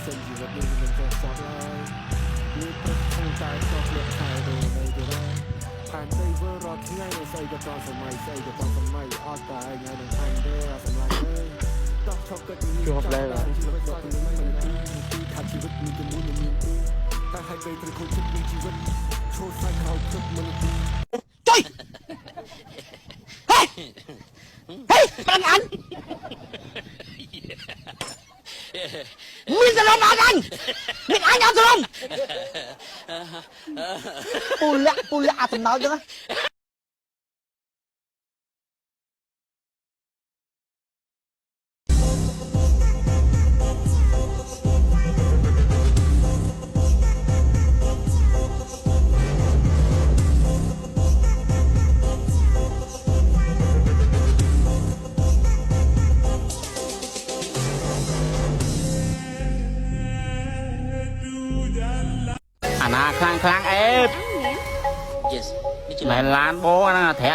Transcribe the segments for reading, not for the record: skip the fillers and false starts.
សិនជីវិតនេះមិនចេះសោះឡើយលឺព្រឹកខាងតែចោះលក់ខែទៅនៅទៅដែរផានទៅវើរត់ថ្ងៃនៅស្អីក៏តសម័យស្អីក៏តសម័យអត់តែថ្ងៃនឹងផានទេអត់សម្លាញ់ទេតោះឈប់គិតជាប់ដែរជីវិតក៏មិនមានទីថាជីវិតមានជាមួយនឹងមានទីតែឲ្យពេលត្រូវខូចចិត្តនឹងជីវិតឈោះខ្លាចខោជប់មិនទីចុយហេប្រងអានមានសរំអត់អញមានអញអត់សរំពូលាក់អាតំណោចចឹងអាណាខ្លាំងអេប Yes មិនឡានបោណាធា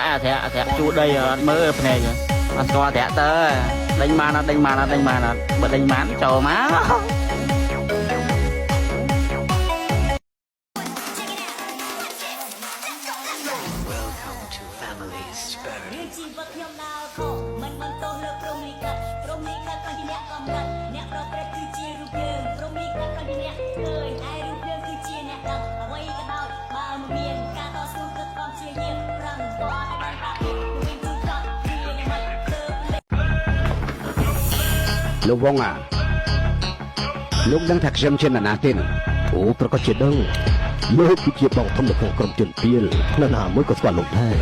ក់ជួដីអត់មើលភ្នែកអត់ស្គាល់ធាក់ទៅដេញបានអត់បើដេញបានចូលមក Welcome to Family Spirit ជីវិតខ្ញុំដើរខុសមិនបានទោសលើព្រមលិខិតខាងទីអ្នកកំណត់អ្នកប្រព្រឹត្តគឺជារូបយើងព្រមលិខិតខាងទីអ្នកឃើញហើយរូបយើងគឺជាអ្នកដឹងអ្វីក៏ដោយបើមិនមានការតស៊ូទឹកកំជាយាមប្រឹងតឲ្យបានតាវិញគឺចង់វាមិនទៅលោកវងលោកដឹងថាខ្ញុំជាអ្នកណាទេអូប្រកាសជាដឹងលោកគឺជាបងធំនៅក្នុងក្រុមជនពៀលនៅណាមួយក៏ស្គាល់លោកដែរ